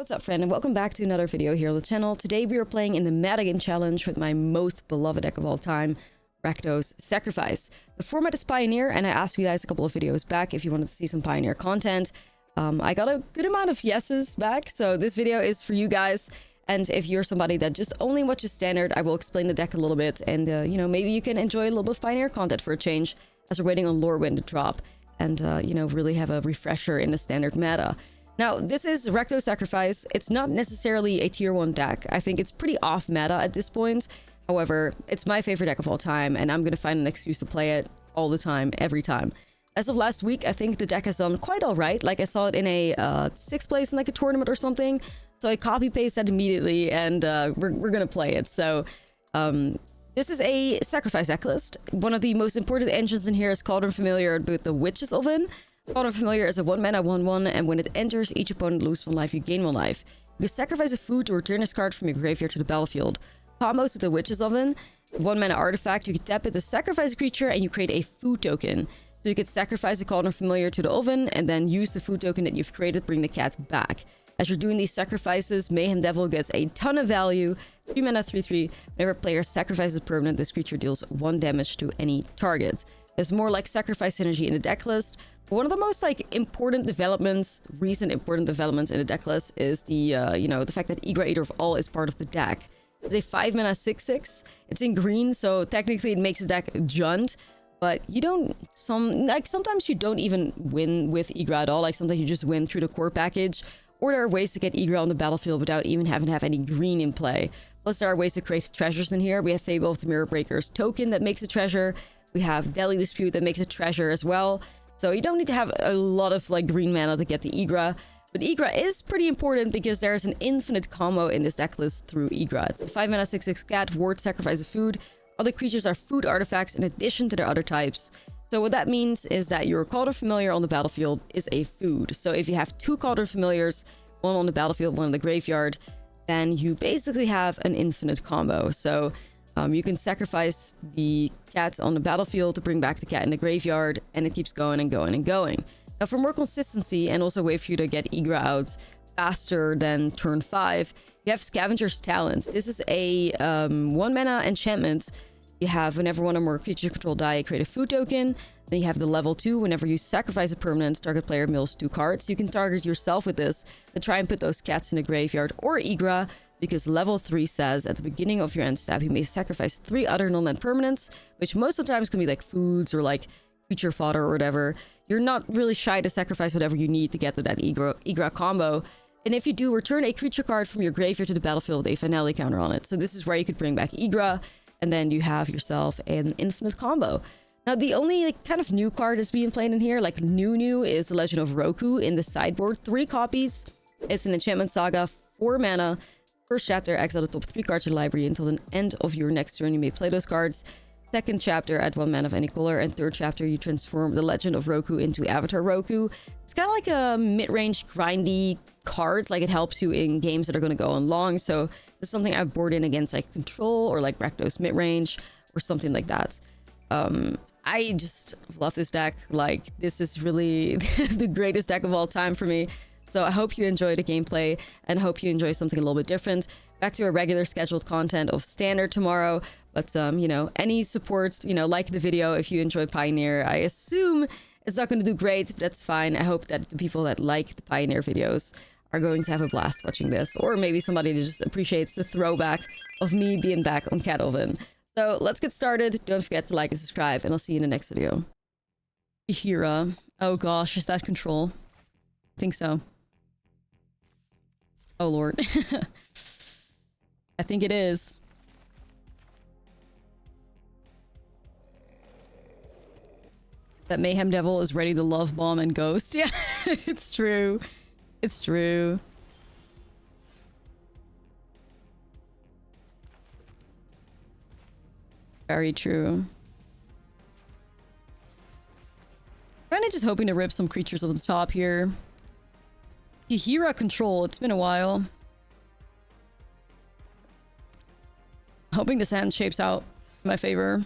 What's up, friend, and welcome back to another video here on the channel. Today we are playing in the Metagame challenge with my most beloved deck of all time, Rakdos Sacrifice. The format is Pioneer, and I asked you guys a couple of videos back if you wanted to see some Pioneer content. I got a good amount of yeses back, so this video is for you guys. And if you're somebody that just only watches Standard, I will explain the deck a little bit, and you know, maybe you can enjoy a little bit of Pioneer content for a change as we're waiting on Lorwyn to drop, and you know, really have a refresher in the Standard meta. Now, this is Rakdos Sacrifice. It's not necessarily a tier 1 deck. I think it's pretty off meta at this point. However, it's my favorite deck of all time, and I'm going to find an excuse to play it all the time, every time. As of last week, I think the deck has done quite all right. Like, I saw it in a 6th place in like a tournament or something. So I copy-paste that immediately, and we're going to play it. So this is a Sacrifice deck list. One of the most important engines in here is Cauldron Familiar with the Witch's Oven. Cauldron Familiar is a 1-mana 1/1, and when it enters, each opponent loses 1 life, you gain 1 life. You can sacrifice a food to return this card from your graveyard to the battlefield. Combos with the Witch's Oven, 1-mana artifact, you can tap it to sacrifice a creature, and you create a food token. So you could sacrifice a Cauldron Familiar to the oven, and then use the food token that you've created to bring the cat back. As you're doing these sacrifices, Mayhem Devil gets a ton of value. 3-mana 3/3, whenever a player sacrifices a permanent, this creature deals 1 damage to any target. There's more like sacrifice synergy in the deck list. One of the most important developments, recent important developments in the deck list is the, you know, the fact that Igra Eater of All is part of the deck. It's a 5-mana 6/6. It's in green, so technically it makes the deck Junt, but you don't, sometimes you don't even win with Igra at all. Like, sometimes you just win through the core package, or there are ways to get Igra on the battlefield without even having to have any green in play. Plus, there are ways to create treasures in here. We have Fable of the Mirror Breaker's token that makes a treasure. We have Deadly Dispute that makes a treasure as well. So you don't need to have a lot of green mana to get the Igra. But Igra is pretty important because there's an infinite combo in this deck list through Igra. It's a 5-mana 6/6 cat, ward, sacrifice a food. Other creatures are food artifacts in addition to their other types. So what that means is that your Cauldron Familiar on the battlefield is a food. So if you have 2 Cauldron Familiars, one on the battlefield, one in the graveyard, then you basically have an infinite combo. So you can sacrifice the cat on the battlefield to bring back the cat in the graveyard, and it keeps going and going and going. Now, for more consistency and also a way for you to get Igra out faster than turn 5, you have Scavenger's Talent. This is a 1-mana enchantment. You have whenever one or more creature control die, create a food token. Then you have the level 2. Whenever you sacrifice a permanent, target player mills 2 cards. You can target yourself with this to try and put those cats in the graveyard or Igra, because level 3 says at the beginning of your end step, you may sacrifice 3 other non-land permanents, which most of the times can be like foods or like creature fodder or whatever. You're not really shy to sacrifice whatever you need to get to that Igra combo. And if you do, return a creature card from your graveyard to the battlefield with a finale counter on it. So this is where you could bring back Igra, and then you have yourself an infinite combo. Now, the only kind of new card that's being played in here, like new, is the Legend of Roku in the sideboard. 3 copies. It's an enchantment saga, 4 mana. First chapter, exile the top 3 cards of the library until the end of your next turn. You may play those cards. Second chapter, add 1 mana of any color. And third chapter, you transform the Legend of Roku into Avatar Roku. It's kind of like a mid-range grindy card. Like, it helps you in games that are going to go on long. So this is something I've boarded in against like Control or like Rakdos mid-range or something like that. I just love this deck. Like, this is really the greatest deck of all time for me. So I hope you enjoy the gameplay, and hope you enjoy something a little bit different. Back to our regular scheduled content of Standard tomorrow. But, you know, any support, you know, like the video if you enjoy Pioneer. I assume it's not going to do great, but that's fine. I hope that the people that like the Pioneer videos are going to have a blast watching this. Or maybe somebody that just appreciates the throwback of me being back on Cat Oven. So let's get started. Don't forget to like and subscribe, and I'll see you in the next video. Hira. Oh gosh, is that Control? I think so. Oh lord. I think it is. That Mayhem Devil is ready to love bomb and ghost. Yeah, it's true. It's true. Very true. Kind of just hoping to rip some creatures on the top here. Hira Control. It's been a while. Hoping this hand shapes out in my favor.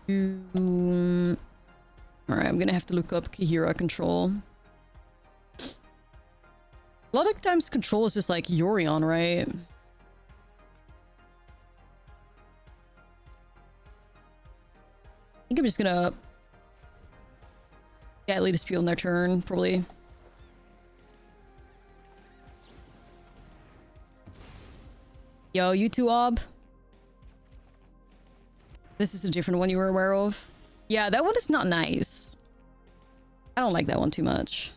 Alright, I'm I'm gonna have to look up Kahira control. A lot of times control is just like Yorion, right? I think I'm just gonna get Lotus Field on their turn, probably. Yo, you two, Ob. This is a different one you were aware of. Yeah, that one is not nice. I don't like that one too much.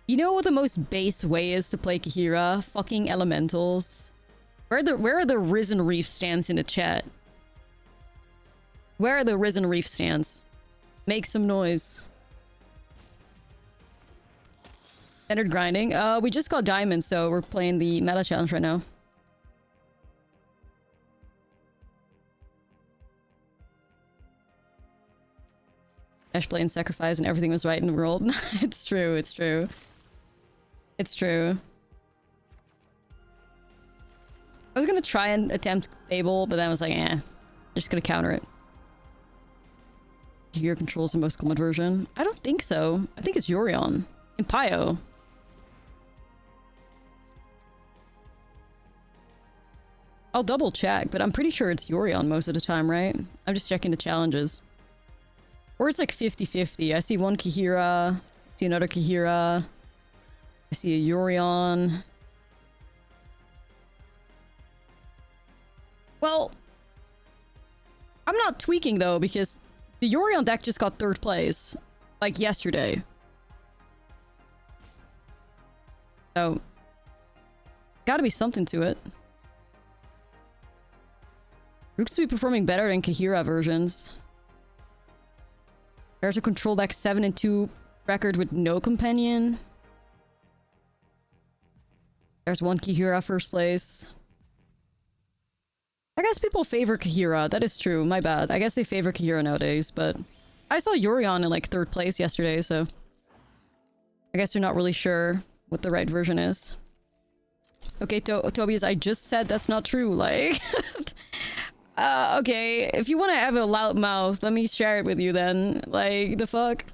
You know what the most base way is to play Kahira? Fucking elementals. Where are the Risen Reef stands in the chat? Where are the Risen Reef stands? Make some noise. Standard grinding. We just got diamond, so we're playing the meta challenge right now. Ash playing Sacrifice and everything was right in the world. It's true, it's true. It's true. I was gonna try and attempt Fable, but then I was like, eh. I'm just gonna counter it. Gear controls the most common version. I don't think so. I think it's Yorion. In Pio. I'll double check, but I'm pretty sure it's Yorion most of the time, right? I'm just checking the challenges. Or it's like 50-50. I see one Kahira. I see another Kahira. I see a Yorion. Well, I'm not tweaking though, because the Yorion deck just got 3rd place. Like yesterday. So, gotta be something to it. Looks to be performing better than Kahira versions. There's a control deck 7-2 record with no companion. There's one Kahira 1st place. I guess people favor Kahira. That is true. My bad. I guess they favor Kahira nowadays, but I saw Yorion in like 3rd place yesterday, so I guess you're not really sure what the right version is. Okay, Tobias, I just said that's not true. Like, okay, if you want to have a loud mouth, let me share it with you then. Like, the fuck?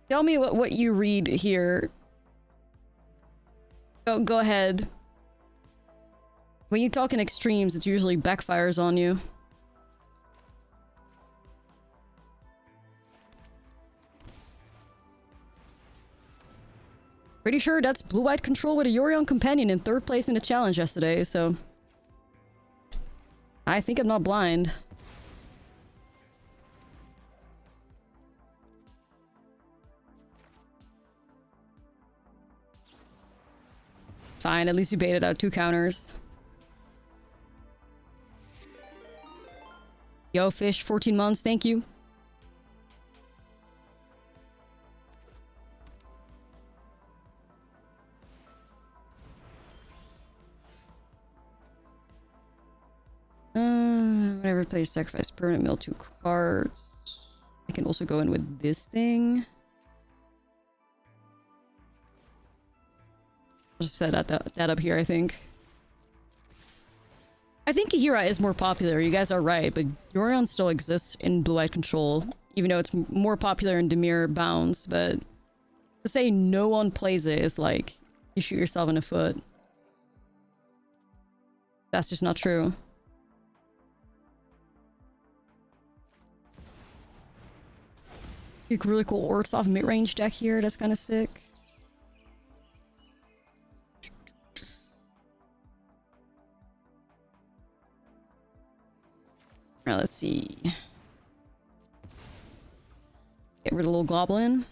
Tell me what you read here. Go ahead. When you talk in extremes, it usually backfires on you. Pretty sure that's blue-white control with a Yorion companion in 3rd place in the challenge yesterday, so... I think I'm not blind. Fine, at least you baited out 2 counters. Yo, Fish, 14 months, thank you. Whenever I play Sacrifice, permanent mill 2 cards. I can also go in with this thing. I'll just set that up here, I think. I think Kahira is more popular, you guys are right, but Yorion still exists in blue-white control, even though it's more popular in Dimir bounds, but to say no one plays it is like, you shoot yourself in the foot. That's just not true. Really cool Ortsoff mid-range deck here, that's kind of sick. Alright, let's see. Get rid of little goblin.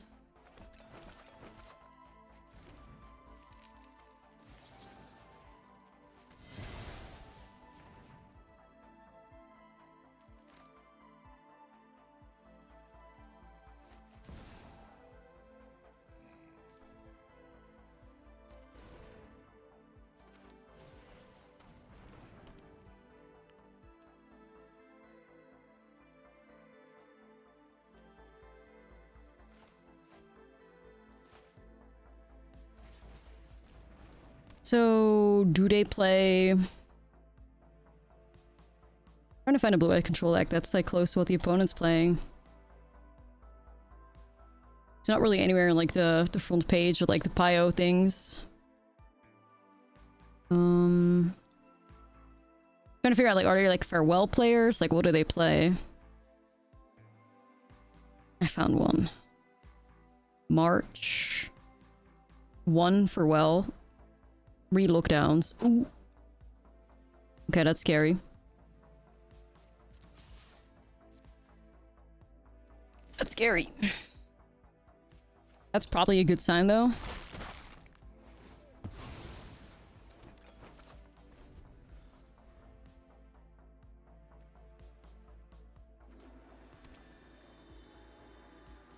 So, do they play... Trying to find a blue-eye control deck that's like close to what the opponent's playing. It's not really anywhere in like the front page with like the Pio things. Trying to figure out like, are they like farewell players? Like what do they play? I found one. March. 1 farewell. 3 lockdowns. Ooh. Okay, that's scary. That's scary. That's probably a good sign, though.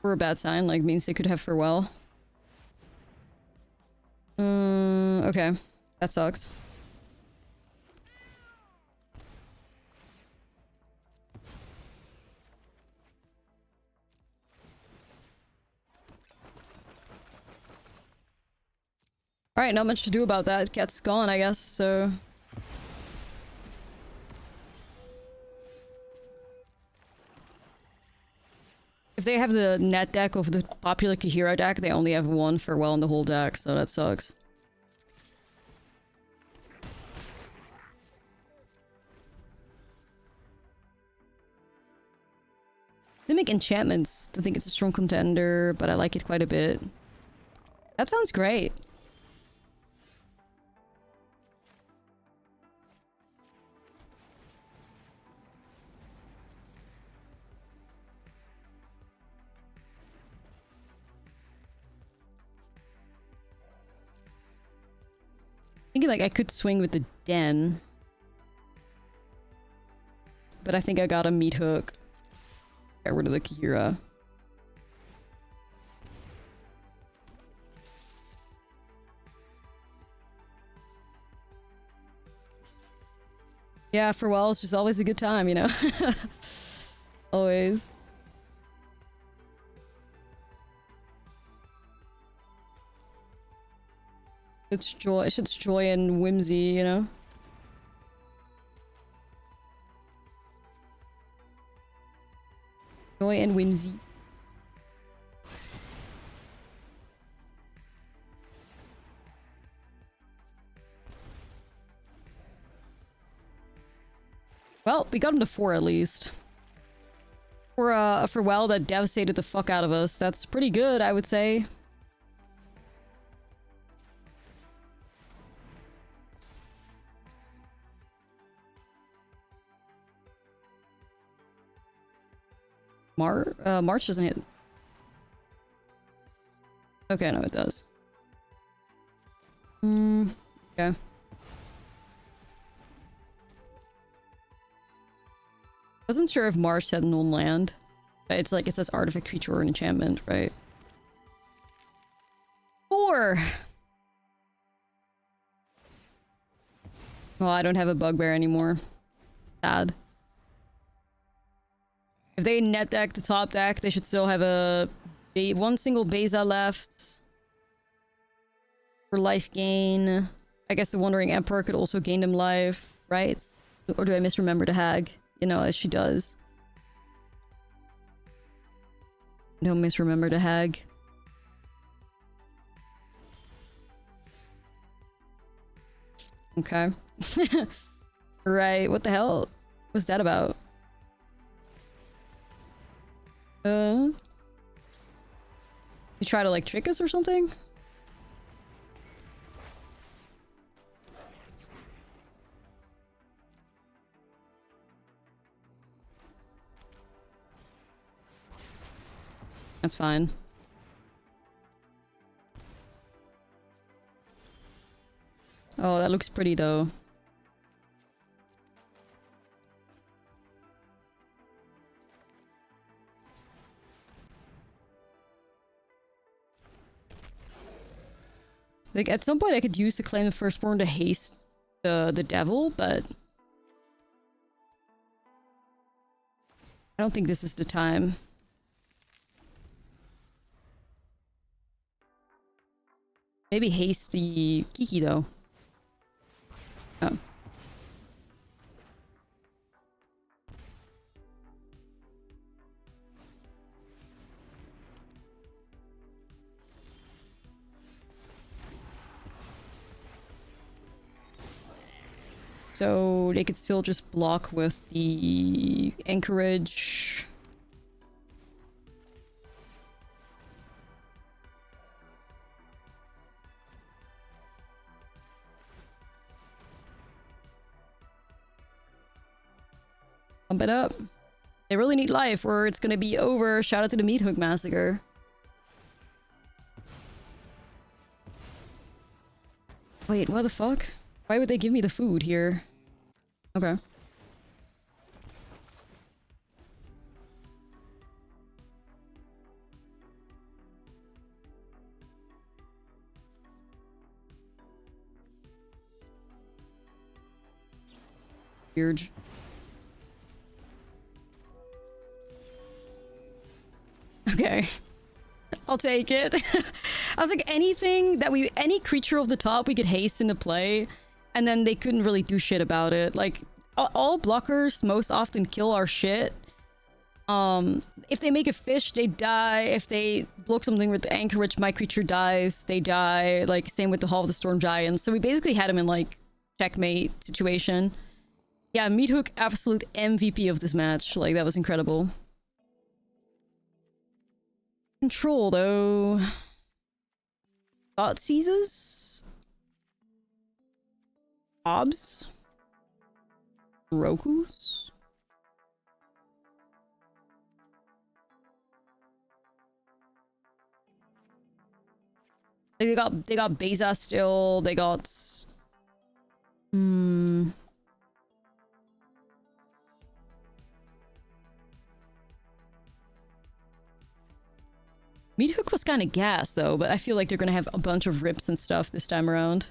Or a bad sign, like means they could have farewell. Okay. That sucks. Alright, not much to do about that. Cat's gone, I guess, so... If they have the net deck of the popular Kahira deck, they only have 1 farewell in the whole deck, so that sucks. Simic Enchantments, I think it's a strong contender, but I like it quite a bit. That sounds great. Thinking like I could swing with the Den. But I think I got a meat hook. Get rid of the Kahira. Yeah, farewell is just always a good time, you know? Always. It's joy and whimsy, you know? Joy and whimsy. Well, we got him to 4 at least. For a farewell that devastated the fuck out of us. That's pretty good, I would say. March doesn't hit. Okay, no, it does. Okay. Wasn't sure if March said non-land. It's like, it says artifact, creature, or enchantment, right? 4! Well, I don't have a bugbear anymore. Sad. If they net deck the top deck, they should still have a one single Beza left for life gain. I guess the Wandering Emperor could also gain them life, right? Or do I misremember the hag? You know, as she does. Don't misremember the hag. Okay. Right, what the hell was that about? You try to like trick us or something? That's fine. Oh, that looks pretty though. Like, at some point I could use the Claim the Firstborn to haste the devil, but... I don't think this is the time. Maybe haste the Kiki, though. Oh. So they could still just block with the anchorage. Pump it up. They really need life or it's gonna be over. Shout out to the Meat Hook Massacre. Wait, what the fuck? Why would they give me the food here? Okay. Weird. Okay. I'll take it. I was like, anything that any creature of the top we could haste into play, and then they couldn't really do shit about it. Like, all blockers most often kill our shit. If they make a fish, they die. If they block something with the anchorage, my creature dies, they die. Like, same with the Hall of the Storm Giants. So we basically had him in, like, checkmate situation. Yeah, Meat Hook, absolute MVP of this match. Like, that was incredible. Control, though. Thought Seizes? Obs? Rokus? Like, they got Beza still, they got... Meat Hook was kind of gas, though, but I feel like they're gonna have a bunch of rips and stuff this time around.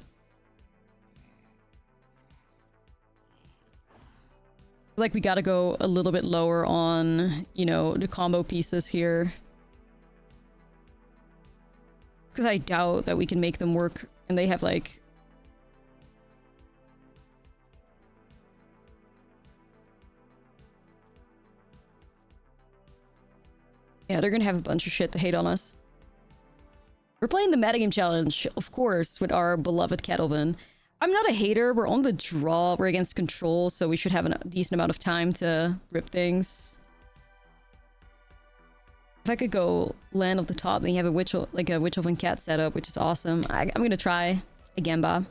Like, we gotta go a little bit lower on, you know, the combo pieces here. Because I doubt that we can make them work, and they have, like... Yeah, they're gonna have a bunch of shit to hate on us. We're playing the Metagame Challenge, of course, with our beloved Kettleman. I'm not a hater, we're on the draw, we're against control, so we should have a decent amount of time to rip things. If I could go land off the top, then you have a Witch Elf and Cat setup, which is awesome. I'm gonna try again, Bob.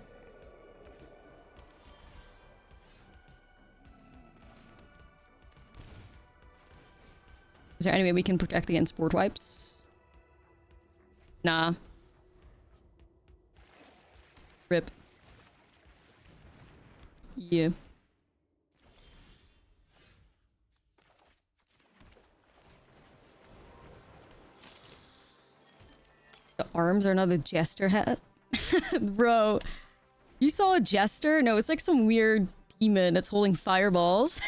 Is there any way we can protect against board wipes? Nah. Rip. Yeah. The arms are another jester hat? Bro. You saw a jester? No, it's like some weird demon that's holding fireballs.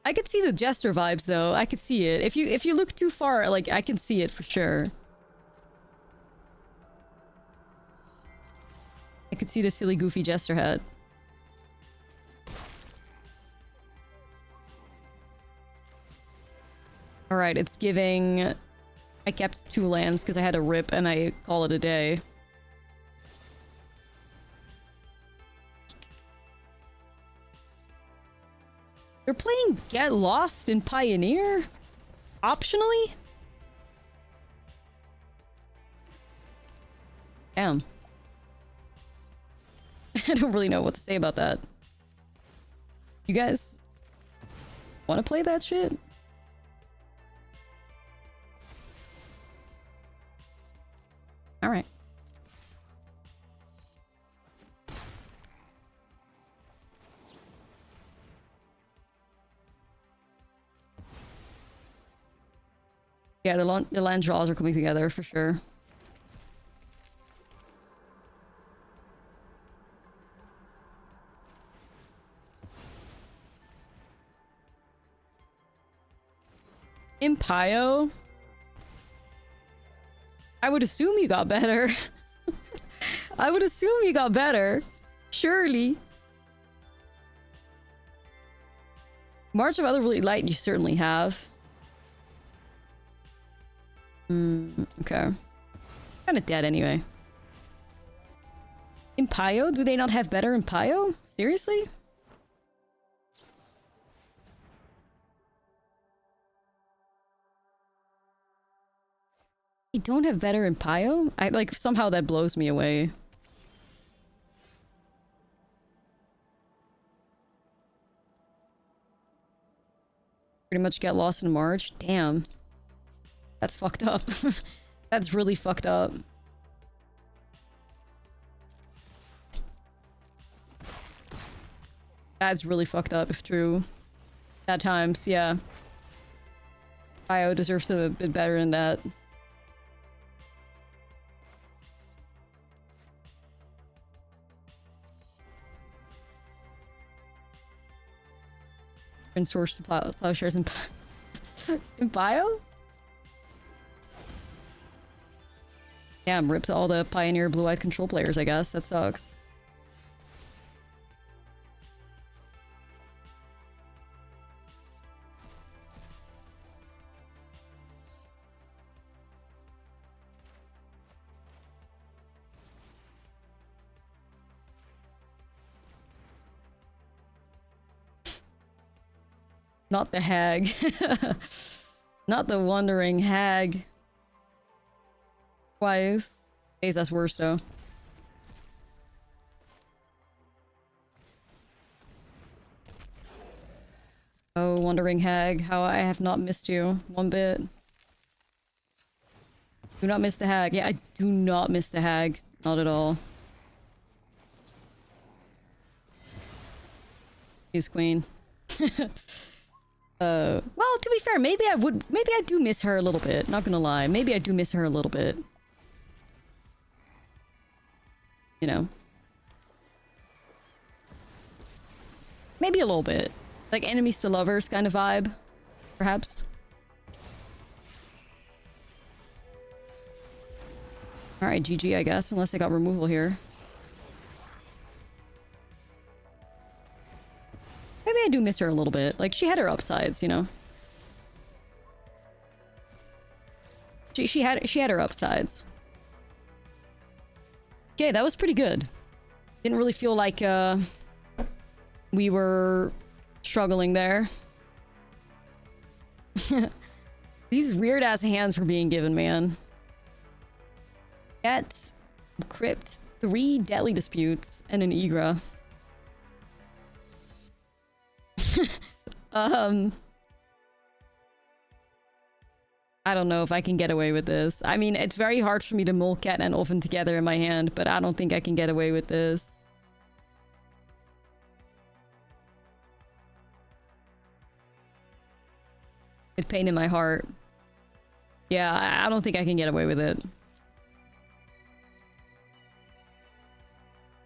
I could see the jester vibes though. I could see it. If you look too far, like I can see it for sure. I could see the silly goofy jester hat. Alright, it's giving... I kept 2 lands because I had a rip and I call it a day. They're playing Get Lost in Pioneer? Optionally? Damn. I don't really know what to say about that. You guys want to play that shit? Alright. Yeah, the land draws are coming together for sure. Impio? I would assume you got better. I would assume you got better. Surely. March of Otherworldly Light, you certainly have. Okay. Kind of dead anyway. In Pio? Do they not have better in Pio? Seriously? They don't have better in Pio? I like somehow that blows me away. Pretty much get lost in March. Damn. That's fucked up. That's really fucked up. That's really fucked up if true. At times, yeah. Pio deserves a bit better than that. And source to plowshares in in Bio? Damn, rips all the Pioneer Blue-Eyed Control players, I guess. That sucks. Not the hag. Not the wandering hag. Twice. Days, that's worse though. Oh, wandering hag, how I have not missed you one bit. Do not miss the hag. Yeah, I do not miss the hag. Not at all. She's queen. Well, to be fair, maybe I do miss her a little bit. Not gonna lie. Maybe I do miss her a little bit. You know. Maybe a little bit. Like enemies to lovers kind of vibe. Perhaps. Alright, GG I guess, unless I got removal here. Maybe I do miss her a little bit. Like, she had her upsides, you know? She had her upsides. Okay, that was pretty good. Didn't really feel like, we were struggling there. These weird-ass hands were being given, man. Get Crypt, 3 Deadly Disputes, and an Igra. I don't know if I can get away with this. I mean, it's very hard for me to Molcat and Oven together in my hand, but I don't think I can get away with this. With pain in my heart. Yeah, I don't think I can get away with it.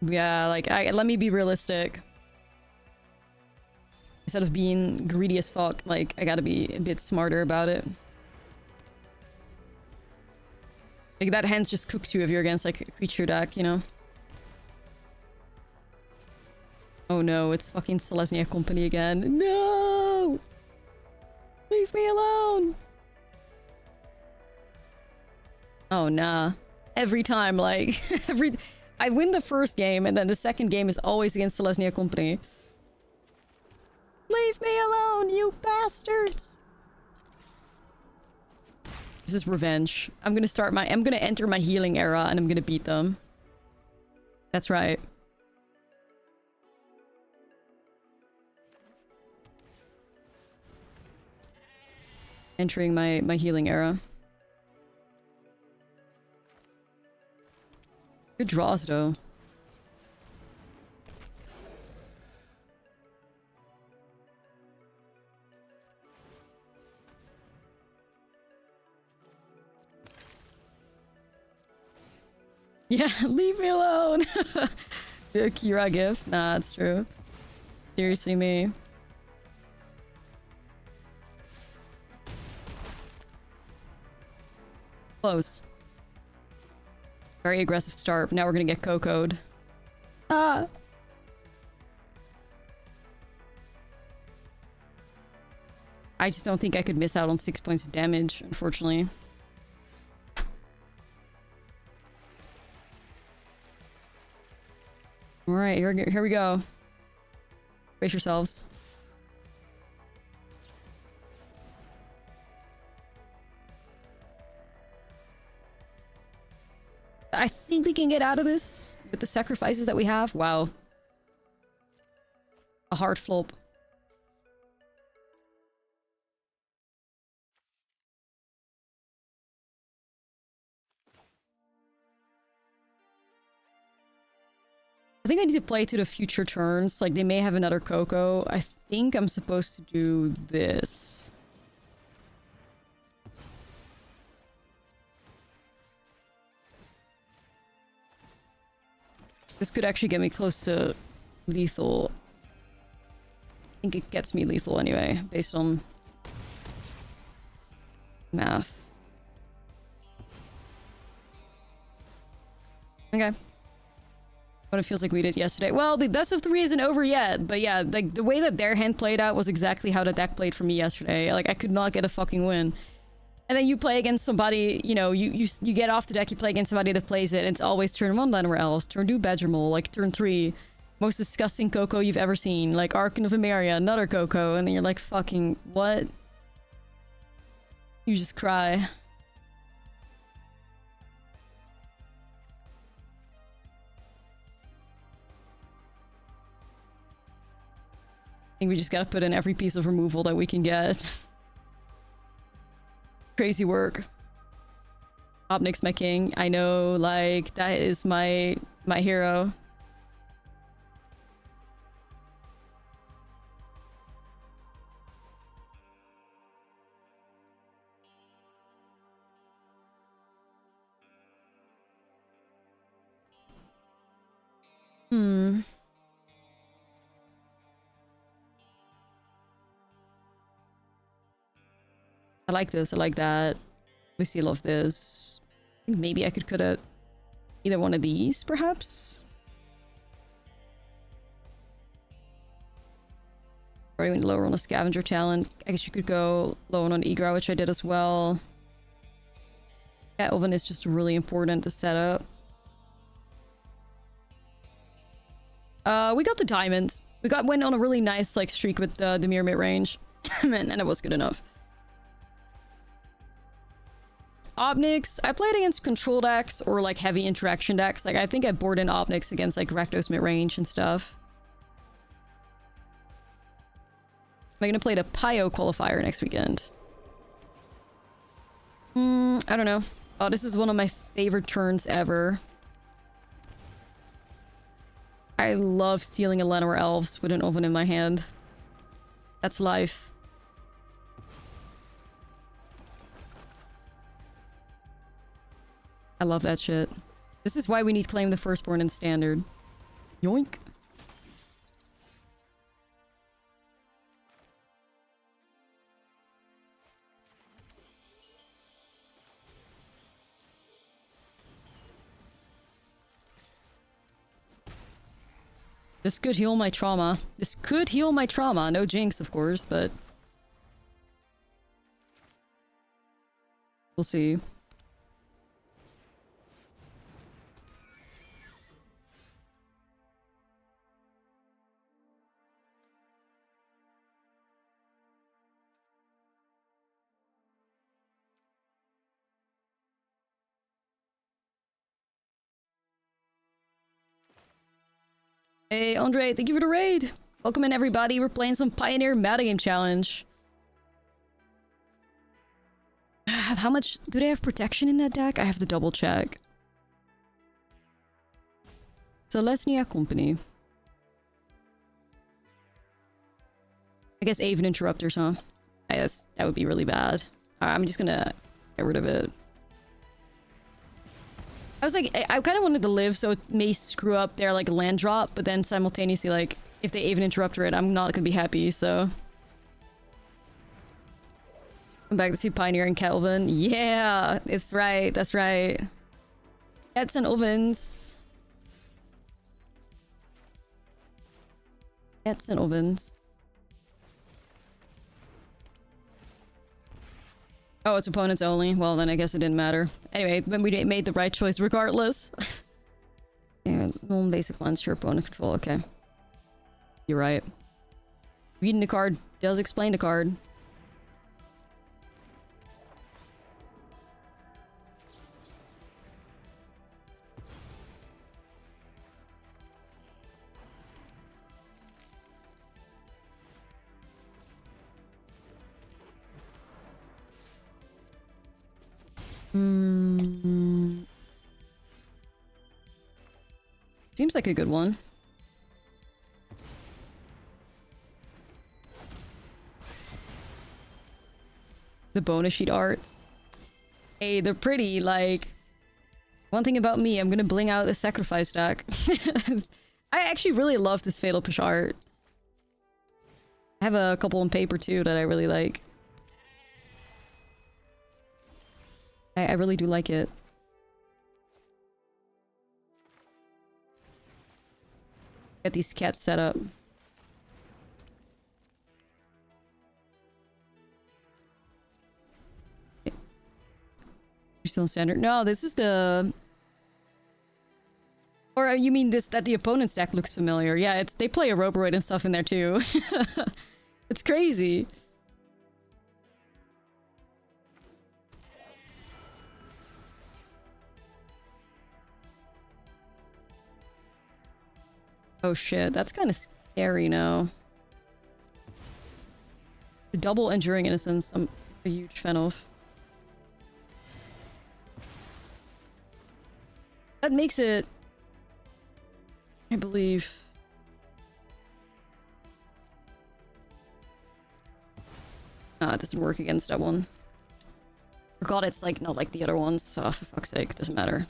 Yeah, like, let me be realistic. Instead of being greedy as fuck, like, I gotta be a bit smarter about it. Like, that hand's just cooked you if you're against, like, a creature deck, you know? Oh no, it's fucking Selesnya Company again. No! Leave me alone! Oh, nah. Every time, like, I win the first game, and then the second game is always against Selesnya Company. Leave me alone, you bastards! This is revenge. I'm gonna enter my healing era, and I'm gonna beat them. That's right. Entering my healing era. Good draws, though. Yeah, leave me alone. The Kira gif. Nah, it's true. Seriously, me. Close. Very aggressive start. Now we're gonna get Coco'd. Ah! I just don't think I could miss out on 6 points of damage, unfortunately. Alright, here we go. Brace yourselves. I think we can get out of this with the sacrifices that we have. Wow. A hard flop. I think I need to play to the future turns. Like, they may have another Coco. I think I'm supposed to do this. This could actually get me close to lethal. I think it gets me lethal anyway, based on math. Okay. But it feels like we did yesterday. Well, the best of three isn't over yet, but yeah, like the way that their hand played out was exactly how the deck played for me yesterday. Like, I could not get a fucking win. And then you play against somebody, you know, you get off the deck, you play against somebody that plays it, and it's always turn 1 Llanowar Elves, turn 2 Badgermole, like turn 3, most disgusting Coco you've ever seen, like Archon of Emeria, another Coco, and then you're like, fucking, what? You just cry. I think we just gotta put in every piece of removal that we can get. Crazy work. Obnick's my king. I know, like, that is my hero. I like this, I like that. Obviously, I love this. I think maybe I could cut out either one of these, perhaps? Already went lower on a scavenger talent. I guess you could go low on Igra, which I did as well. Yeah, Oven is just really important to set up. We got the diamond. Went on a really nice like streak with the mirror mid range. and it was good enough. Obnics, I played against control decks or like heavy interaction decks. Like, I think I board in Obnics against like Rakdos mid range and stuff. Am I gonna play the Pio qualifier next weekend? I don't know. Oh, this is one of my favorite turns ever. I love stealing a Llanowar Elves with an Oven in my hand. That's life. I love that shit. This is why we need Claim the Firstborn in Standard. Yoink. This could heal my trauma. This could heal my trauma. No jinx, of course, but... we'll see. Hey, Andre, thank you for the raid! Welcome in, everybody. We're playing some Pioneer Metagame Challenge. How much... do they have protection in that deck? I have to double check. Celestia Company. I guess Aven Interrupters, huh? That would be really bad. I'm just gonna get rid of it. I was like, I kind of wanted to live, so it may screw up their, like, land drop, but then simultaneously, like, if they even interrupt it, I'm not gonna be happy, so... I'm back to see Pioneer and Kelvin. Yeah! It's right, that's right. Cats and ovens. Cats and ovens. Oh, it's opponents only. Well, then I guess it didn't matter. Anyway, then we made the right choice regardless. And basic lens to your opponent control. Okay. You're right. Reading the card does explain the card. Seems like a good one. The bonus sheet arts. Hey, they're pretty, like... One thing about me, I'm gonna bling out the sacrifice deck. I actually really love this Fatal Push art. I have a couple on paper too that I really like. I really do like it. Get these cats set up. You're still in standard? No, this is the... Or you mean this that the opponent's deck looks familiar? Yeah, it's they play a Roboroid and stuff in there too. It's crazy. Oh shit, that's kind of scary now. The double Enduring Innocence, I'm a huge fan of. That makes it... I believe... it doesn't work against that one. Forgot it's like not like the other ones. Oh, for fuck's sake, doesn't matter.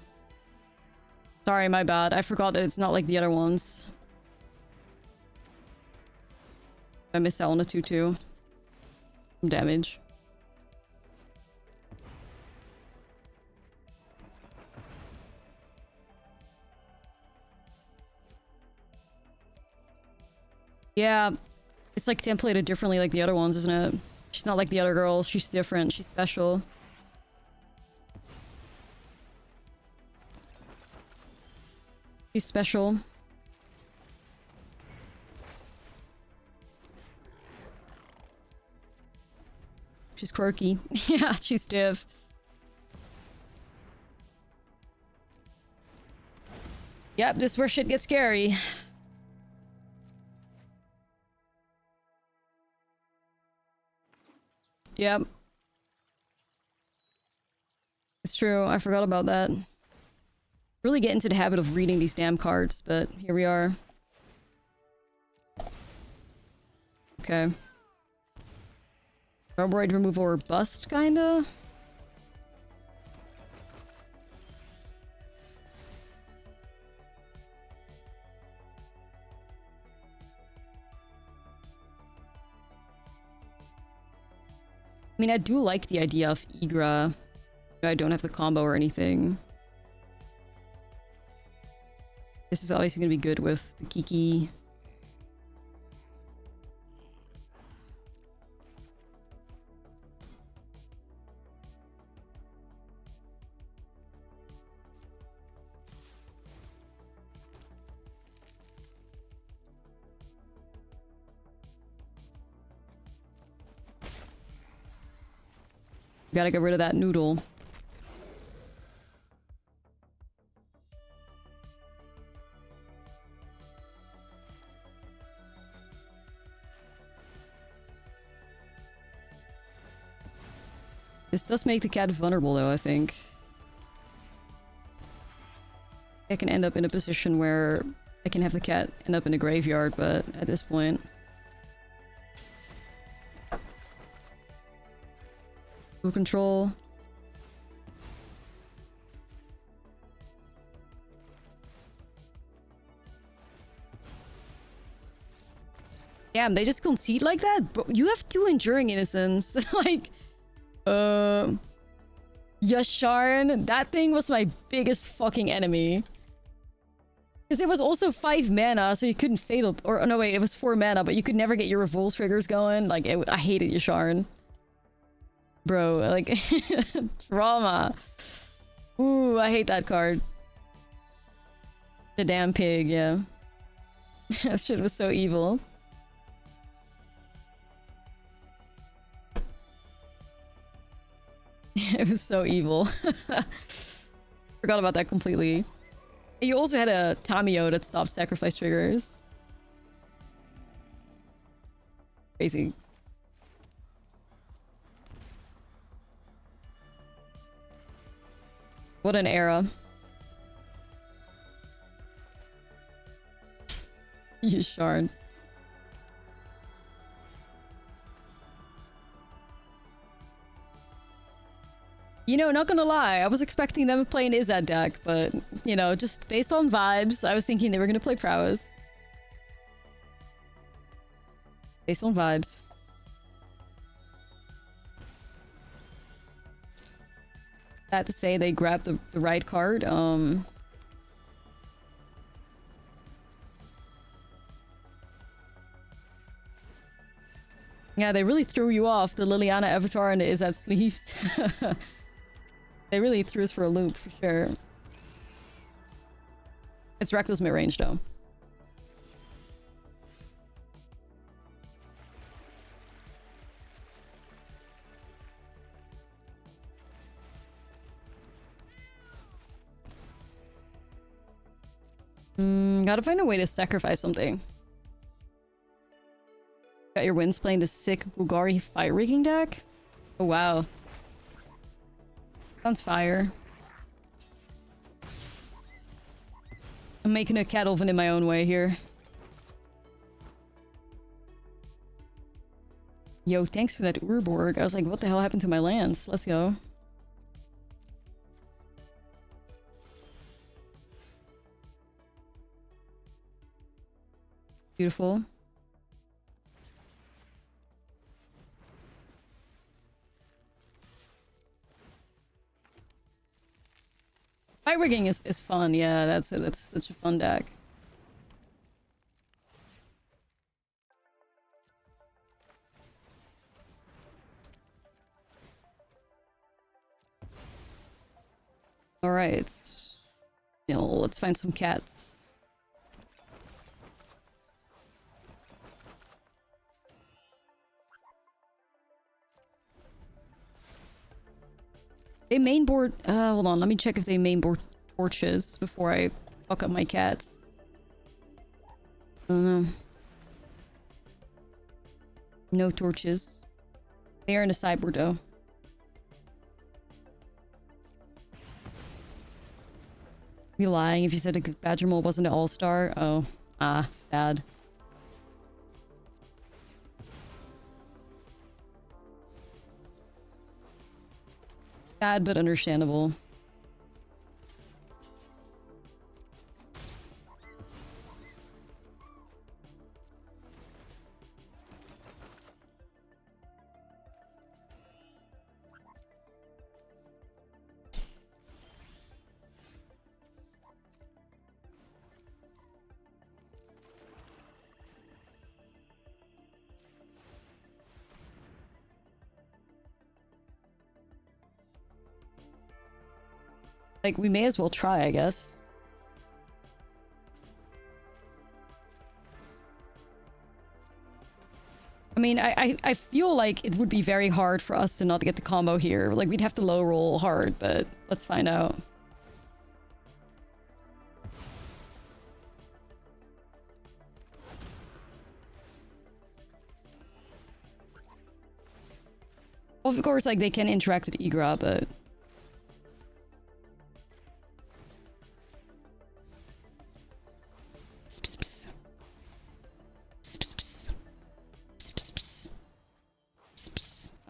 Sorry, my bad. I forgot that it's not like the other ones. I missed out on a 2-2. Some damage. Yeah, it's like templated differently like the other ones, isn't it? She's not like the other girls. She's different. She's special. She's special. She's quirky. Yeah, she's div. Yep, this is where shit gets scary. Yep. It's true. I forgot about that. Really get into the habit of reading these damn cards, but here we are. Okay. Roboroid removal or bust, kinda? I mean, I do like the idea of Igra. I don't have the combo or anything. This is obviously gonna be good with the Kiki. Gotta get rid of that noodle. This does make the cat vulnerable though, I think. I can end up in a position where I can have the cat end up in a graveyard, but at this point... Full control. Damn, they just concede like that? But you have 2 Enduring Innocence. Like, Yasharn, that thing was my biggest fucking enemy. Because it was also 5 mana, so you couldn't fatal... Or, oh, no, wait, it was 4 mana, but you could never get your revolt triggers going. Like, I hated Yasharn. Bro, like... Trauma. Ooh, I hate that card. The damn pig, yeah. That shit was so evil. It was so evil. Forgot about that completely. You also had a Tamio that stopped sacrifice triggers. Crazy. What an era. You shard. You know, not gonna lie, I was expecting them to play an Izzet deck, but, you know, just based on vibes, I was thinking they were gonna play Prowess. Based on vibes. Sad to say they grabbed the right card. Yeah, they really threw you off, the Liliana Avatar and the Izzet sleeves. They really threw us for a loop, for sure. It's Rakdos mid-range, though. Gotta find a way to sacrifice something. Got your wins playing the sick Bulgari Fire Rigging deck? Oh, wow. Sounds fire. I'm making a cat oven in my own way here. Yo, thanks for that Urborg. I was like, what the hell happened to my lands? Let's go. Beautiful. Fire rigging is fun, yeah, that's such a fun deck. Alright. You know, let's find some cats. They mainboard... hold on, let me check if they mainboard torches before I fuck up my cats. I don't know. No torches. They are in a sideboard, though. You lying if you said a Badger Mole wasn't an all-star? Oh. Ah, sad. Sad, but understandable. Like, we may as well try, I guess. I mean, I feel like it would be very hard for us to not get the combo here. Like, we'd have to low roll hard, but let's find out. Of course, like, they can interact with Igra, but...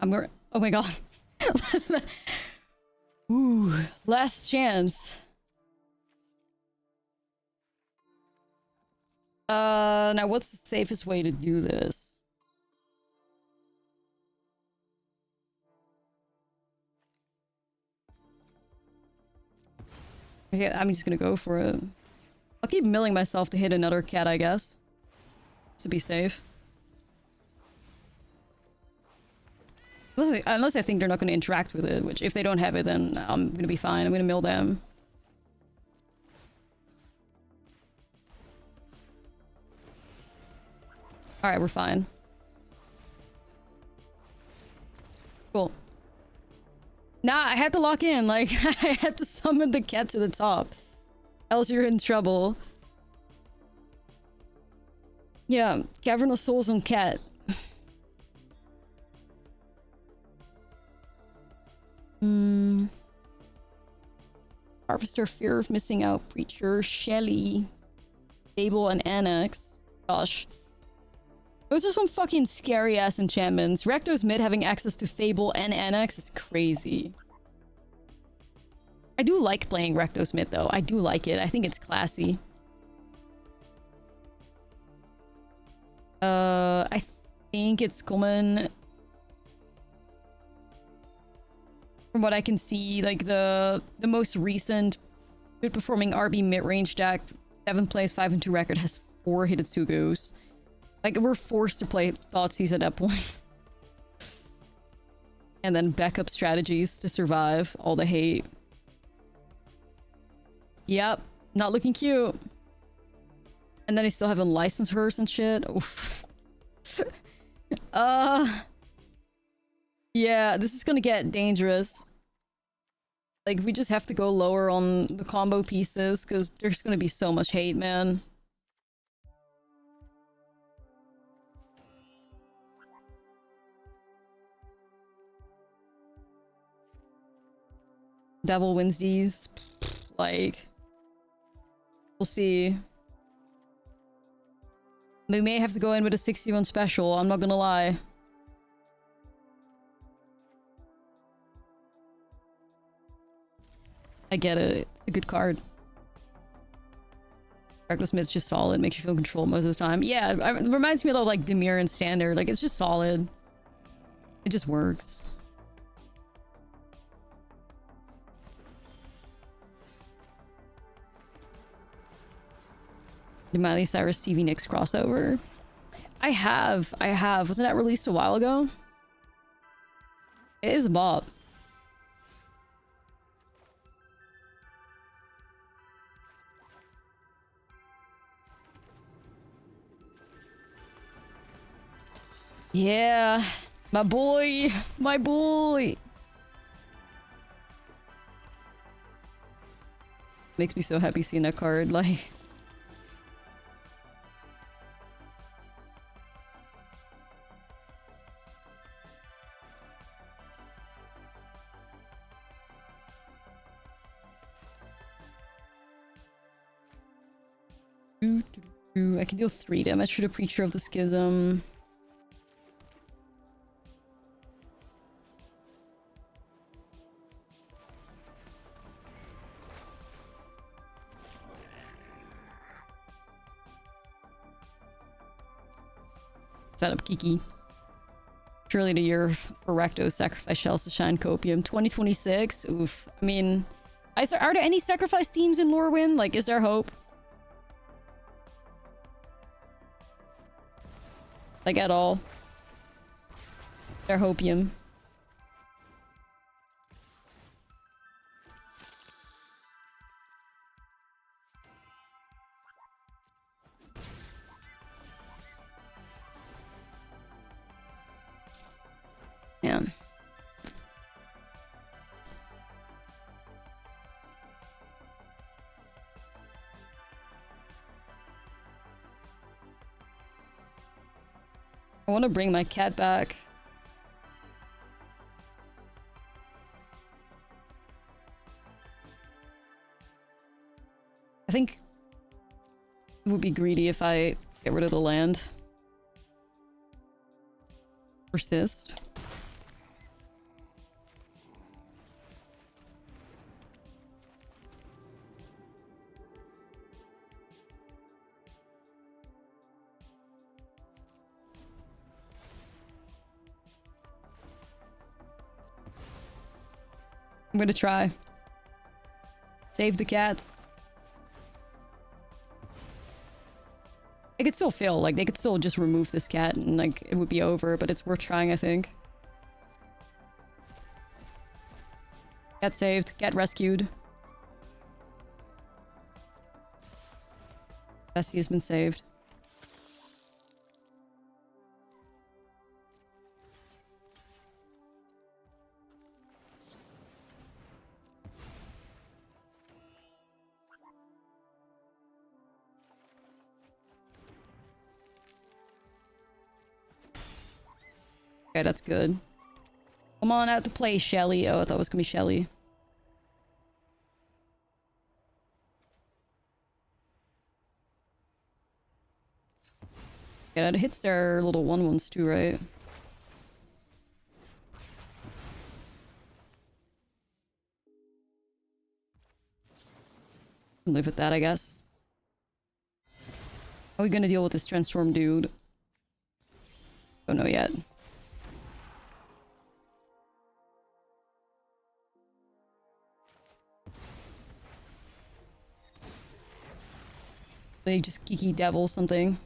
I'm gonna... Oh my god. Ooh, last chance. Now what's the safest way to do this? Okay, I'm just gonna go for it. I'll keep milling myself to hit another cat, I guess. Just to be safe. Unless I think they're not going to interact with it, which if they don't have it, then I'm going to be fine. I'm going to mill them. Alright, we're fine. Cool. Nah, I had to lock in. Like, I had to summon the cat to the top. Else you're in trouble. Yeah, Cavern of Souls on cat. Harvester, Fear of Missing Out, Preacher, Shelly, Fable, and Annex. Gosh. Those are some fucking scary-ass enchantments. Rakdos mid having access to Fable and Annex is crazy. I do like playing Rakdos mid, though. I do like it. I think it's classy. I think it's common... From what I can see, like the most recent good performing RB mid-range deck, 7th place, 5-2 record, has 4 Hitotsugus. Like, we're forced to play Thoughtseize at that point. And then backup strategies to survive all the hate. Yep, not looking cute. And then I still haven't licensed hers and shit. Oof. Yeah, this is gonna get dangerous. Like, we just have to go lower on the combo pieces, because there's gonna be so much hate, man. Devil wins these. Like, we'll see. We may have to go in with a 61 special, I'm not gonna lie. I get it. It's a good card. Rakdos Mid's just solid. Makes you feel control most of the time. Yeah, it reminds me of like Dimir and Standard. Like, it's just solid. It just works. The Miley Cyrus Stevie Nicks crossover. I have. Wasn't that released a while ago? It is a bop. Yeah, my boy, my boy. Makes me so happy seeing that card, like. I can deal 3 damage to the Preacher of the Schism. Set up Kiki. Surely the year for Rakdos Sacrifice Shells to Shine Copium. 2026? Oof. I mean, are there any Sacrifice teams in Lorwyn? Like, is there hope? Like, at all? Their hopium. Yeah. I want to bring my cat back. I think it would be greedy if I get rid of the land. Persist. I'm gonna try. Save the cats. It could still fail. Like, they could still just remove this cat and, like, it would be over. But it's worth trying, I think. Cat saved. Cat rescued. Bessie has been saved. Okay, that's good. Come on out to play, Shelly. Oh, I thought it was gonna be Shelly. Yeah, it hits their little 1/1s too, right? Live with that, I guess. How are we gonna deal with this Transform dude? Don't know yet. They just geeky devil something.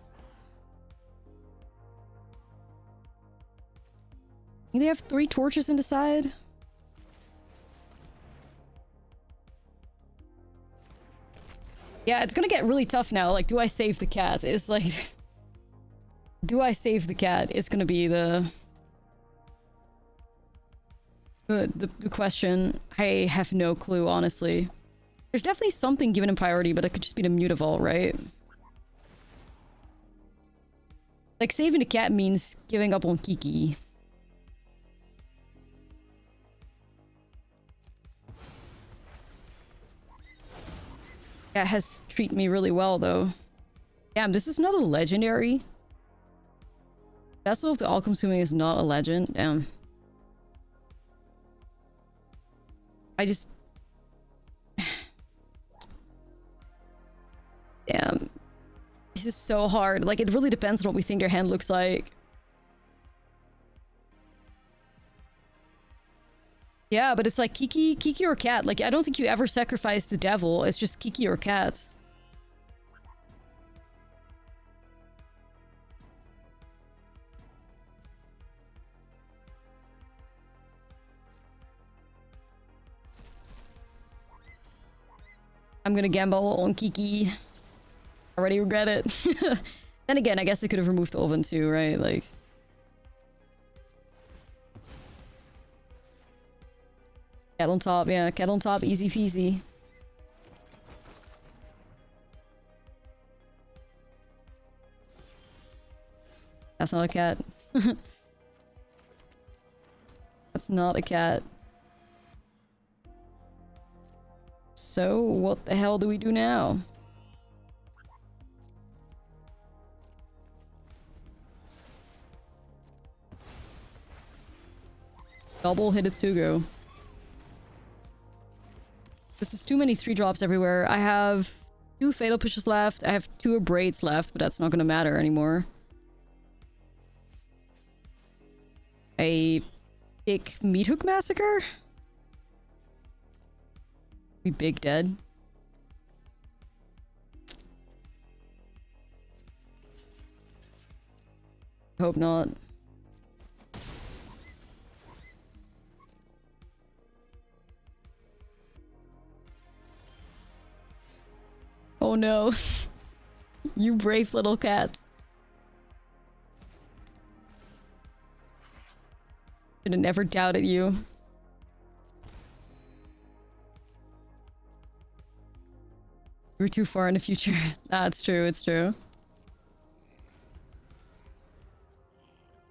I think they have 3 torches in the side. Yeah, it's gonna get really tough now. Like, do I save the cat? It's like... do I save the cat? It's gonna be the question. I have no clue, honestly. There's definitely something given in priority, but it could just be the Mutavault, right? Like, saving the cat means giving up on Kiki. Cat has treated me really well, though. Damn, this is another legendary. Vessel of the All-Consuming is not a legend. Damn. I just... Damn. This is so hard. Like, it really depends on what we think their hand looks like. Yeah, but it's like Kiki or cat. Like, I don't think you ever sacrifice the devil. It's just Kiki or cat. I'm gonna gamble on Kiki. Already regret it. Then again, I guess I could have removed Ulven too, right? Like... cat on top, yeah. Cat on top, easy peasy. That's not a cat. That's not a cat. So, what the hell do we do now? Double Hidetsugu. This is too many 3-drops everywhere. I have 2 Fatal Pushes left. I have 2 Braids left, but that's not gonna matter anymore. A big Meat Hook Massacre? We big dead. Hope not. Oh no. You brave little cats. Should have never doubted you. We're too far in the future. That's true, it's true.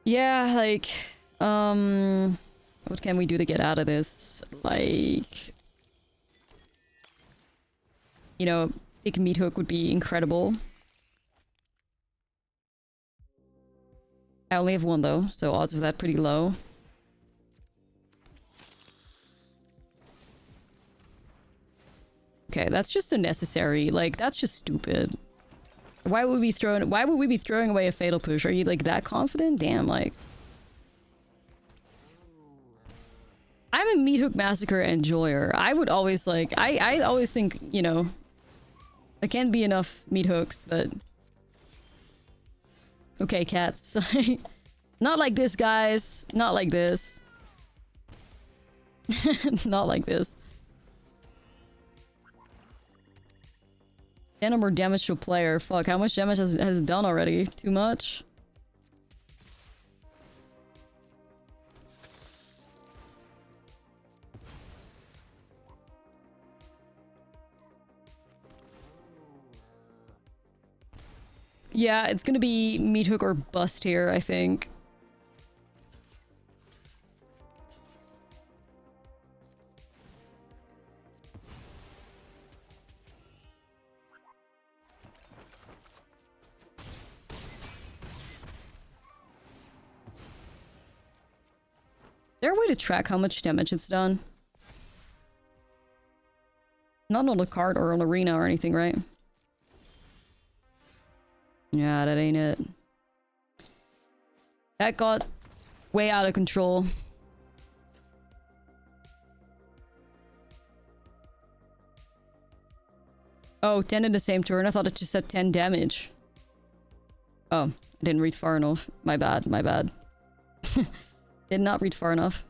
Yeah, like... what can we do to get out of this? Like... You know, big Meat Hook would be incredible. I only have 1 though, so odds of that pretty low. Okay, that's just unnecessary. Like, that's just stupid. Why would we be throwing away a Fatal Push? Are you like that confident? Damn, like... I'm a Meat Hook Massacre enjoyer. I would always like... I always think, you know... There can't be enough meat hooks, but... Okay, cats. Not like this, guys. Not like this. Not like this. 10 or more damage to a player. Fuck, how much damage has it done already? Too much? Yeah, it's gonna be Meat Hook or bust here, I think. Is there a way to track how much damage it's done? Not on a card or an arena or anything, right? Yeah, that ain't it. That got way out of control. Oh, 10 in the same turn? I thought it just said 10 damage. Oh, I didn't read far enough. My bad, my bad. Did not read far enough.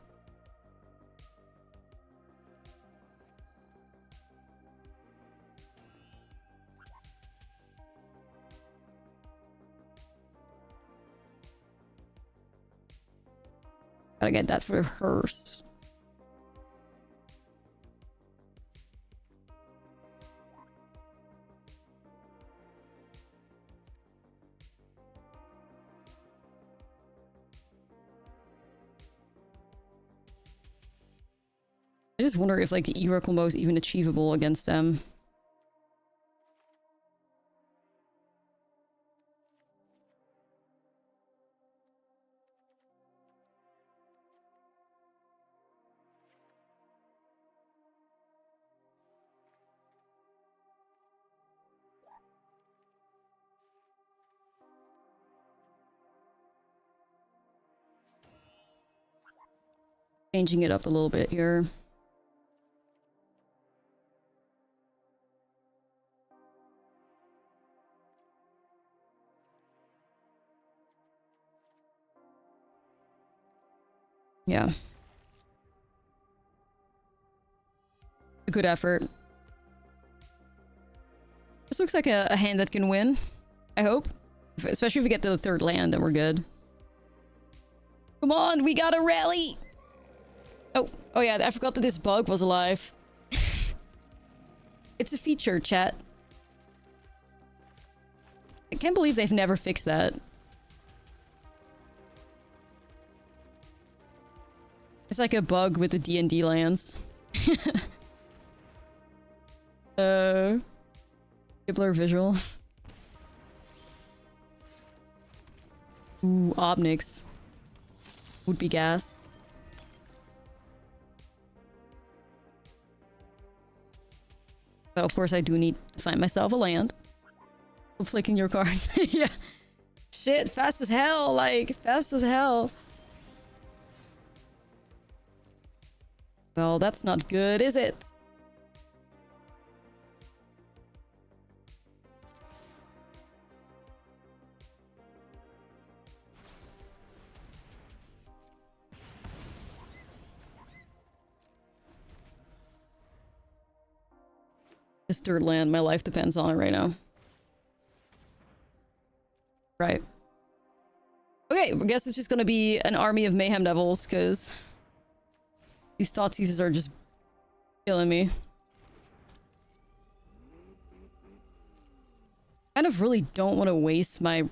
Gotta get that for hers. I just wonder if like the E-Roll combo is even achievable against them. Changing it up a little bit here. Yeah. A good effort. This looks like a hand that can win. I hope. Especially if we get to the third land, then we're good. Come on, we gotta rally! Oh yeah, I forgot that this bug was alive. It's a feature, chat. I can't believe they've never fixed that. It's like a bug with the D&D lands. Gibbler visual. Ooh, Obnix. Would be gas. But of course I do need to find myself a land. I'm flicking your cards. Yeah. Shit, fast as hell, like, fast as hell. Well, that's not good, is it? This third land, my life depends on it right now. Right. Okay, I guess it's just gonna be an army of Mayhem Devils, because these Thoughtseize are just killing me. Kind of really don't want to waste my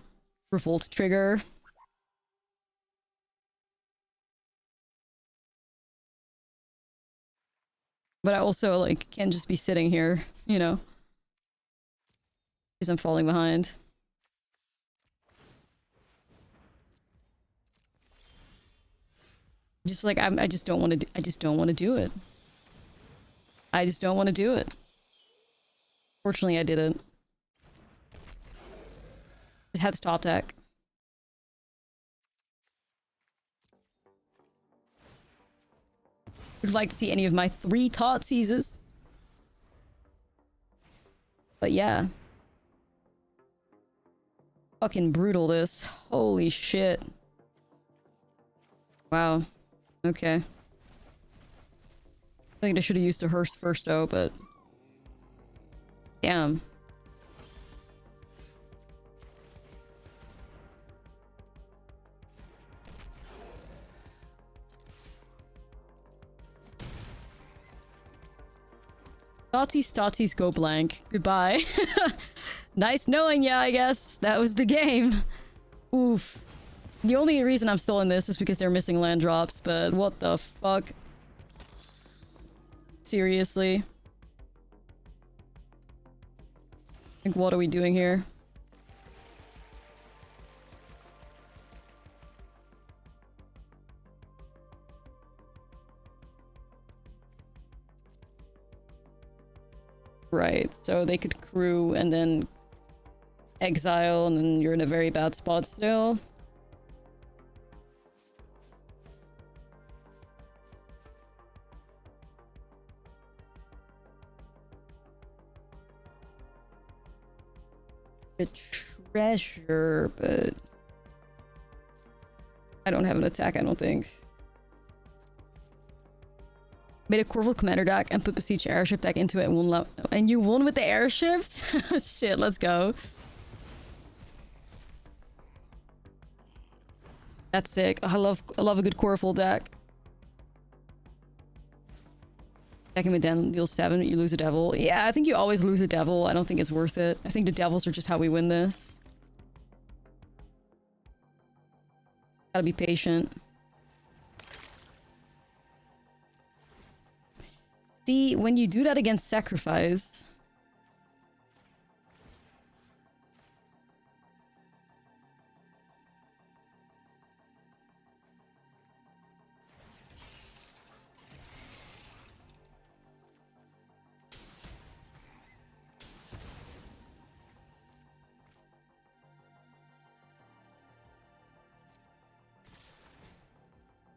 Revolt trigger. But I also, like, can't just be sitting here, you know? Because I'm falling behind. Just like, I just don't want to I just don't want to do it. I just don't want to do it. Fortunately, I didn't. Just had to top deck. Would like to see any of my 3 Thought Seizes. But yeah. Fucking brutal this. Holy shit. Wow. Okay. I think I should have used a hearse first though, but... Damn. Stotties go blank. Goodbye. Nice knowing ya, I guess. That was the game. Oof. The only reason I'm still in this is because they're missing land drops, but what the fuck? Seriously? Like, what are we doing here? Right, so they could crew and then exile, and then you're in a very bad spot still. A treasure, but I don't have an attack, I don't think. Made a Corval commander deck and put Besiege airship deck into it and won. And you won with the airships? Shit, let's go. That's sick. I love a good Corval deck. Second with Den deals 7, you lose a devil. Yeah, I think you always lose a devil. I don't think it's worth it. I think the devils are just how we win this. Gotta be patient. See, when you do that against Sacrifice...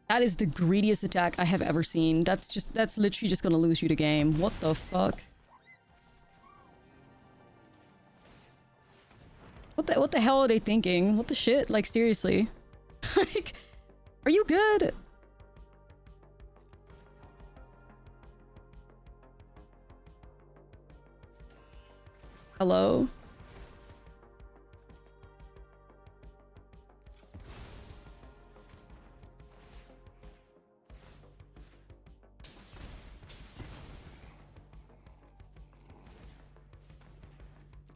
That is the greediest attack I have ever seen. That's literally just gonna lose you the game. What the fuck? What the hell are they thinking? What the shit? Like, seriously. Like, are you good? Hello?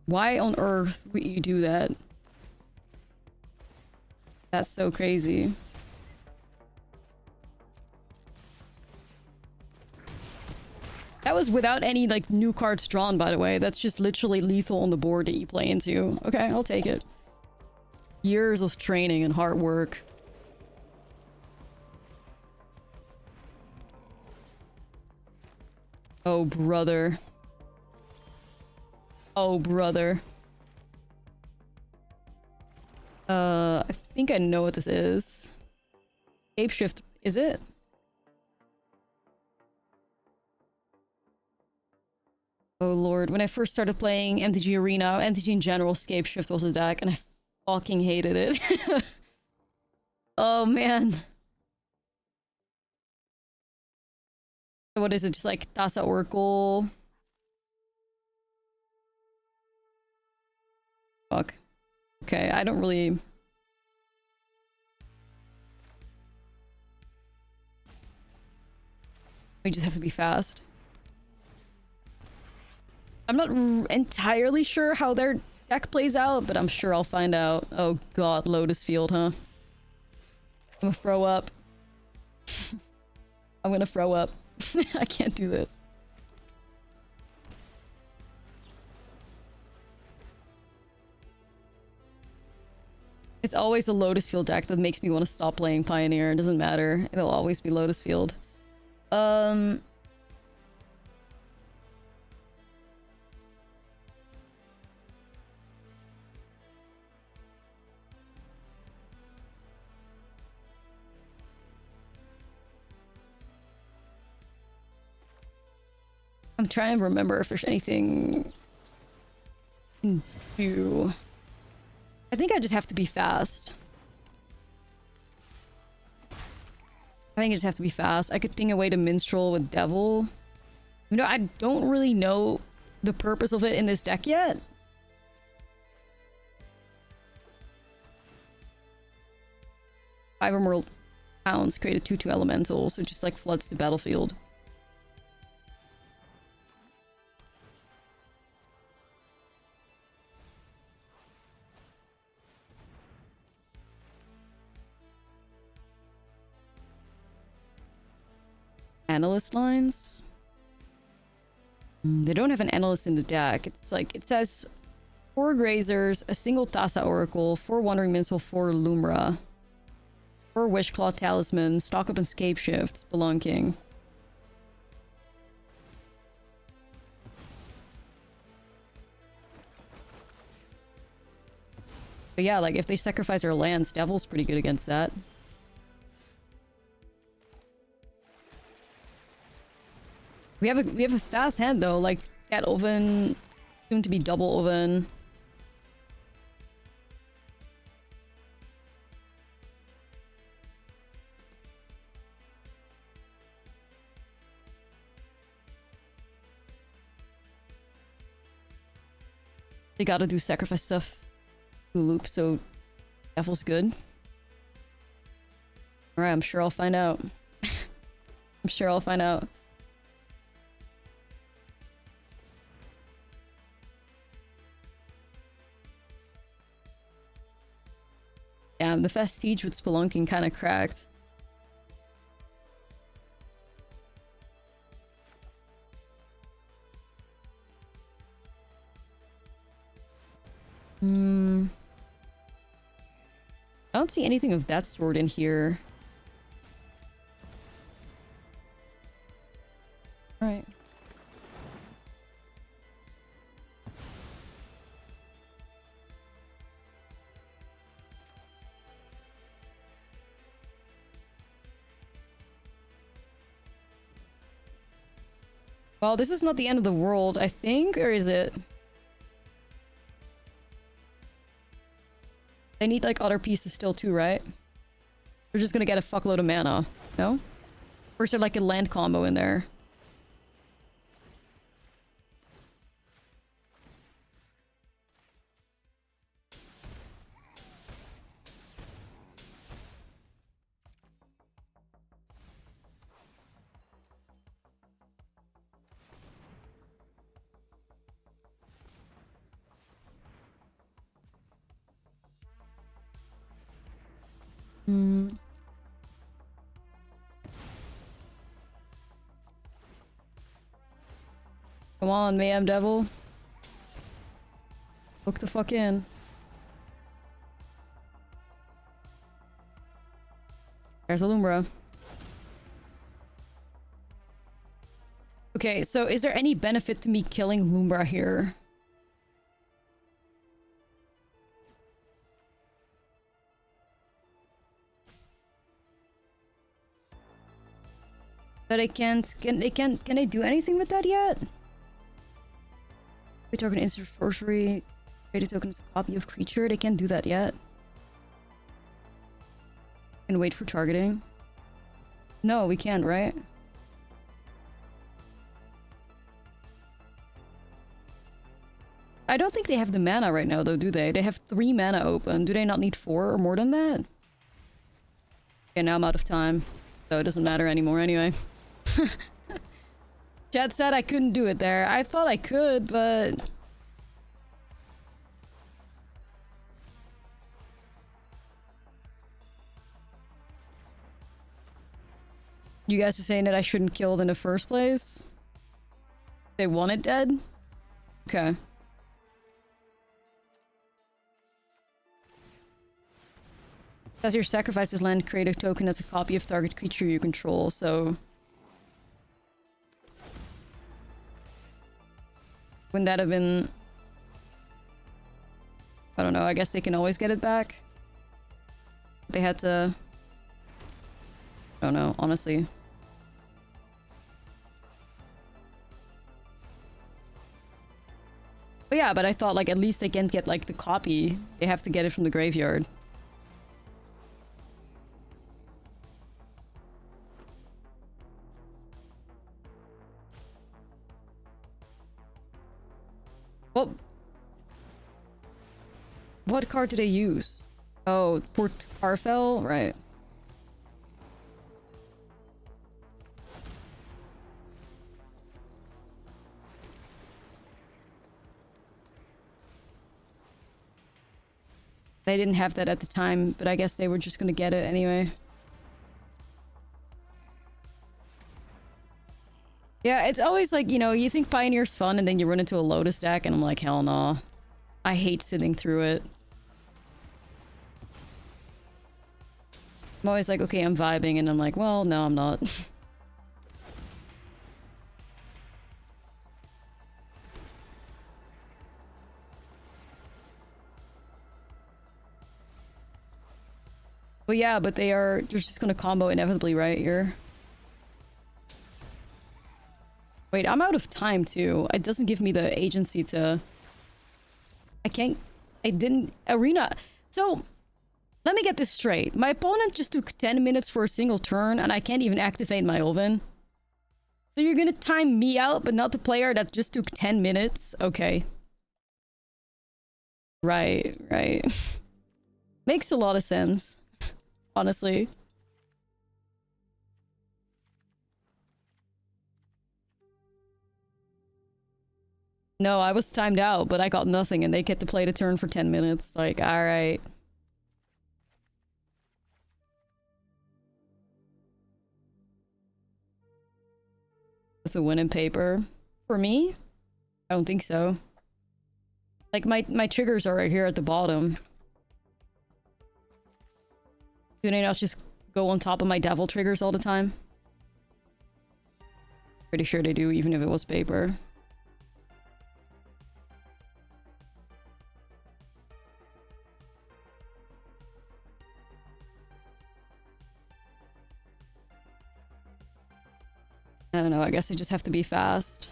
Why on earth would you do that? That's so crazy. That was without any, like, new cards drawn, by the way. That's just literally lethal on the board that you play into. Okay, I'll take it. Years of training and hard work. Oh, brother. Oh, brother. I think I know what this is. Shapeshift, is it? Oh lord, when I first started playing MTG Arena, MTG in general, Scapeshift was a deck, and I fucking hated it. Oh man. What is it, just like Tasa Oracle? Fuck. Okay, I don't really... We just have to be fast. I'm not entirely sure how their deck plays out, but I'm sure I'll find out. Oh god, Lotus Field, huh? I'm gonna throw up. I'm gonna throw up. I can't do this. It's always a Lotus Field deck that makes me want to stop playing Pioneer. It doesn't matter. It'll always be Lotus Field. I'm trying to remember if there's anything I can do. I think I just have to be fast. I think I just have to be fast. I could ping away to Minstrel with Devil. You know, I don't really know the purpose of it in this deck yet. Five Emerald Hounds create a 2/2 elemental, so it just like floods the battlefield. Analyst lines. They don't have an analyst in the deck. It's like, it says 4 Grazers, a single Thassa Oracle, 4 Wandering Minstrel, 4 Lumra, 4 Wishclaw Talisman, Stock Up and Scape Shift, Spelunking. But yeah, like if they sacrifice their lands, Devil's pretty good against that. We have a fast hand though, like Cat Oven, soon to be Double Oven. They gotta do sacrifice stuff to loop, so Devil's good. Alright, I'm sure I'll find out. I'm sure I'll find out. Yeah, the Vestige with Spelunking kind of cracked. I don't see anything of that sort in here. Alright. Well, this is not the end of the world, I think, or is it? They need, like, other pieces still too, right? They're just gonna get a fuckload of mana, no? Or is there, like, a land combo in there? Come on, Mayhem Devil. Hook the fuck in. There's a Lumbra. Okay, so is there any benefit to me killing Lumbra here? But I can't. Can I do anything with that yet? We token instant sorcery. Create a token as a copy of creature. They can't do that yet. And wait for targeting. No, we can't, right? I don't think they have the mana right now, though, do they? They have 3 mana open. Do they not need 4 or more than that? Okay, now I'm out of time. So it doesn't matter anymore anyway. Chat said I couldn't do it there. I thought I could, but... You guys are saying that I shouldn't kill it in the first place? They want it dead? Okay. As your sacrifice this land, create a token as a copy of target creature you control, so... Wouldn't that have been... I don't know, I guess they can always get it back. They had to... I don't know, honestly. But yeah, but I thought like at least they can't get like the copy. They have to get it from the graveyard. Well, what card do they use? Oh, Port Carfel? Right. They didn't have that at the time, but I guess they were just gonna get it anyway. Yeah, it's always like, you know, you think Pioneer's fun and then you run into a Lotus deck and I'm like, hell no. I hate sitting through it. I'm always like, okay, I'm vibing, and I'm like, well, no, I'm not. But yeah, but they're just gonna combo inevitably right here. Wait, I'm out of time too. It doesn't give me the agency to... I didn't... Arena... So, let me get this straight. My opponent just took 10 minutes for a single turn, and I can't even activate my Ulven. So you're gonna time me out, but not the player that just took 10 minutes? Okay. Right, right. Makes a lot of sense. Honestly. No, I was timed out, but I got nothing, and they get to play the turn for 10 minutes. Like, alright. That's a win in paper. For me? I don't think so. Like, my triggers are right here at the bottom. Do they not just go on top of my devil triggers all the time? Pretty sure they do, even if it was paper. I don't know, I guess I just have to be fast.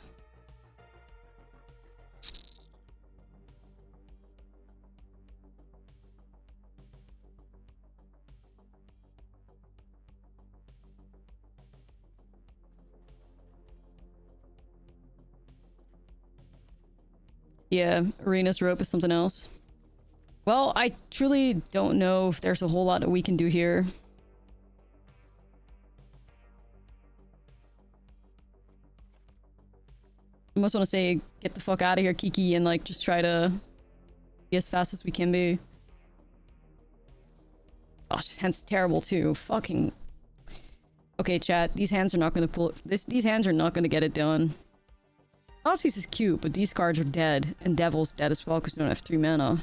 Yeah, Arena's rope is something else. Well, I truly don't know if there's a whole lot that we can do here. I almost want to say, get the fuck out of here, Kiki, and like just try to be as fast as we can be. Oh, this hand's terrible too. Fucking... Okay, chat. These hands are not gonna pull... These hands are not gonna get it done. Nazis is cute, but these cards are dead. And Devil's dead as well, because we don't have 3 mana.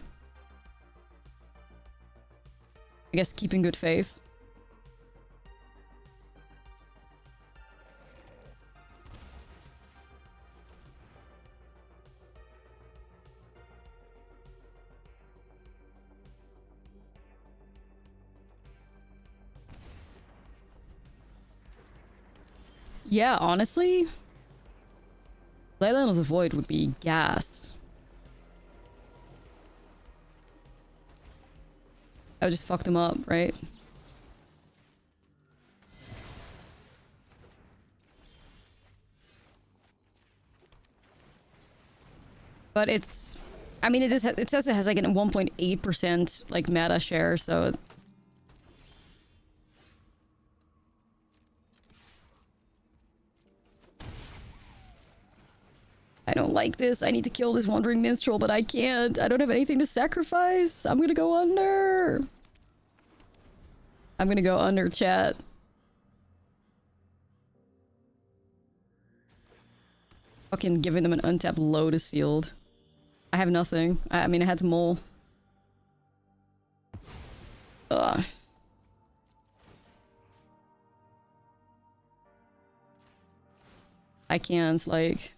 I guess keeping good faith. Yeah, honestly... Leyline of the Void would be gas. I would just fuck them up, right? But it's... I mean, it says it has like a 1.8% like meta share, so... I don't like this. I need to kill this Wandering Minstrel, but I can't. I don't have anything to sacrifice. I'm gonna go under. I'm gonna go under, chat. Fucking giving them an untapped Lotus Field. I have nothing. I mean, I had to mull. Ugh. I can't, like...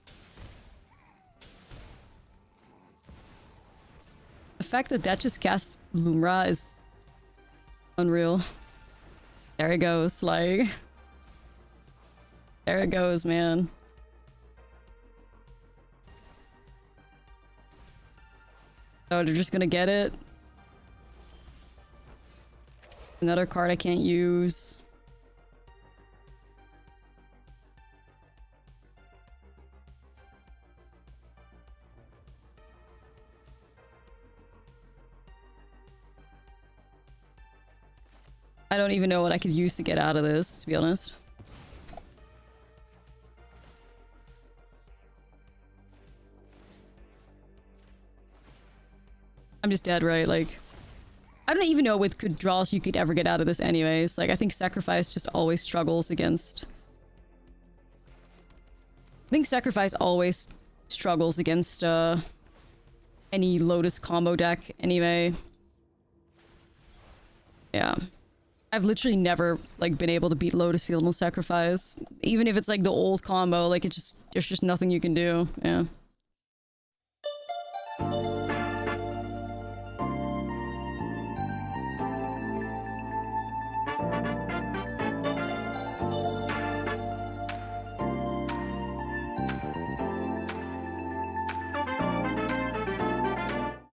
The fact that that just cast Lumra is unreal. There it goes, like... There it goes, man. Oh, they're just gonna get it. Another card I can't use. I don't even know what I could use to get out of this, to be honest. I'm just dead, right? Like, I don't even know with good draws you could ever get out of this anyways. Like, I think Sacrifice just always struggles against... I think Sacrifice always struggles against, any Lotus combo deck anyway. Yeah. I've literally never, like, been able to beat Lotus Field on Sacrifice. Even if it's, like, the old combo, like, it just... There's just nothing you can do. Yeah.